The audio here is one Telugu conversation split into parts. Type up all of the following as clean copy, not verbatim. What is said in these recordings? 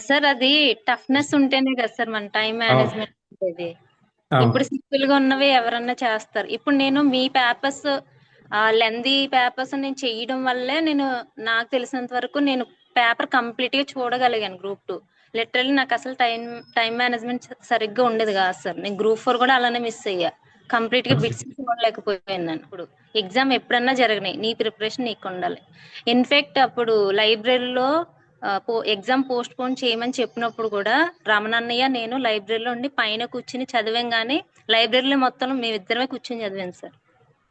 సార్ అది టఫ్నెస్ ఉంటేనే కదా సార్ మన టైం అవును. మేనేజ్మెంట్ ఉండేది. అవును. ఇప్పుడు సింపుల్ గా ఉన్నవి ఎవరన్నా చేస్తారు. ఇప్పుడు నేను మీ పేపర్స్ లెందీ పేపర్స్ నేను చేయడం వల్లే నేను నాకు తెలిసినంత వరకు నేను పేపర్ కంప్లీట్ గా చూడగలిగాను గ్రూప్ 2. లిటరల్లీ నాకు అసలు టైం మేనేజ్మెంట్ సరిగ్గా ఉండేది కాదు సార్. నేను గ్రూప్ 4 కూడా అలానే మిస్ అయ్యా. కంప్లీట్ గా ఓకే. బిట్స్ చూడలేకపోయాను నేను. ఇప్పుడు ఎగ్జామ్ ఎప్పుడన్నా జరగని నీ ప్రిపరేషన్ నీకు ఉండాలి. ఇన్ఫాక్ట్ అప్పుడు లైబ్రరీలో ఎగ్జామ్ పోస్ట్ పోన్ చేయమని చెప్పినప్పుడు కూడా రమణన్నయ్య నేను లైబ్రరీలో ఉండి పైన కూర్చుని చదివాం గానీ లైబ్రరీలో మొత్తం మేమిద్దరమే కూర్చుని చదివాం సార్.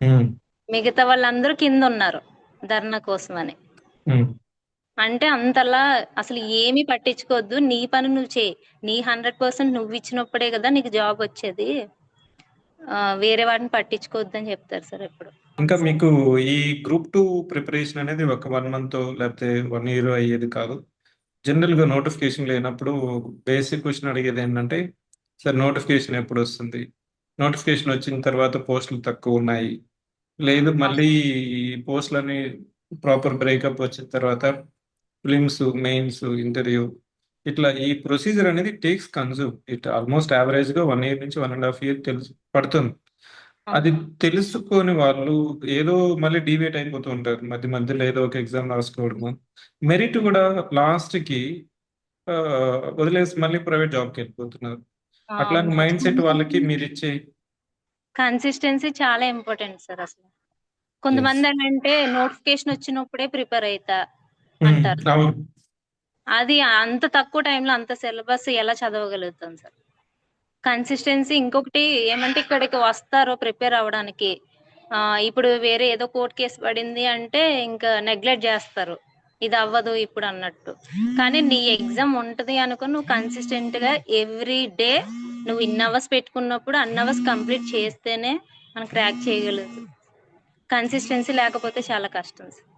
ఉమ్, మిగతా వాళ్ళందరూ కింద ఉన్నారు ధర్నా కోసం అని. ఉమ్. అంటే అంతలా అసలు ఏమీ పట్టించుకోవద్దు, నీ పని నువ్వు చేయి, నీ 100% నువ్వు ఇచ్చినప్పుడే కదా నీకు జాబ్ వచ్చేది, వేరే వాటిని పట్టించుకోవద్దు అని చెప్తారు సార్ ఎప్పుడు. ఇంకా మీకు ఈ గ్రూప్ 2 ప్రిపరేషన్ అనేది ఒక 1 మంత్ లేకపోతే 1 ఇయర్ అయ్యేది కాదు. జనరల్ గా నోటిఫికేషన్ లేనప్పుడు బేసిక్ క్వశ్చన్ అడిగేది ఏంటంటే, సార్ నోటిఫికేషన్ ఎప్పుడు వస్తుంది, నోటిఫికేషన్ వచ్చిన తర్వాత పోస్టులు తక్కువ ఉన్నాయి, లేదు మళ్ళీ పోస్టులని ప్రాపర్ బ్రేకప్ వచ్చిన తర్వాత ఫిలిమ్స్, మెయిన్స్, ఇంటర్వ్యూ, ఇట్లా ఈ ప్రొసీజర్ అనేది takes consume it almost average గా 1 ఇయర్ నుంచి 1.5 ఇయర్ తెలుసు పడుతుంది. అది తెలుసుకొని వాళ్ళు ఏదో మళ్ళీ డీవియేట్ అయిపోతూ ఉంటారు, మధ్య మధ్యలో ఏదో ఒక ఎగ్జామ్ రాసుకోవడము, మెరిట్ కూడా లాస్ట్ కి ఆ, వదిలేసి మళ్ళీ ప్రైవేట్ జాబ్కి వెళ్ళిపోతున్నారు. అట్లాంటి మైండ్ సెట్ వాళ్ళకి మీరు ఇచ్చే. కన్సిస్టెన్సీ చాలా ఇంపార్టెంట్ సార్ అసలు. ఎస్. కొంతమంది ఏంటంటే నోటిఫికేషన్ వచ్చినప్పుడే ప్రిపేర్ అయితా అంటారు. అవును. అది అంత తక్కువ టైంలో అంత సిలబస్ ఎలా చదవగలుగుతాం సార్. కన్సిస్టెన్సీ ఇంకొకటి ఏమంటే ఇక్కడికి వస్తారు ప్రిపేర్ అవ్వడానికి. ఇప్పుడు వేరే ఏదో కోర్టు కేసు పడింది అంటే ఇంకా నెగ్లెక్ట్ చేస్తారు, ఇది అవ్వదు ఇప్పుడు అన్నట్టు. కానీ నీ ఎగ్జామ్ ఉంటది అనుకుని నువ్వు కన్సిస్టెంట్ గా ఎవ్రీ డే నువ్వు ఇన్ అవర్స్ పెట్టుకున్నప్పుడు అన్ అవర్స్ కంప్లీట్ చేస్తేనే మనం క్రాక్ చేయగలుగుతాం. కన్సిస్టెన్సీ లేకపోతే చాలా కష్టం సార్.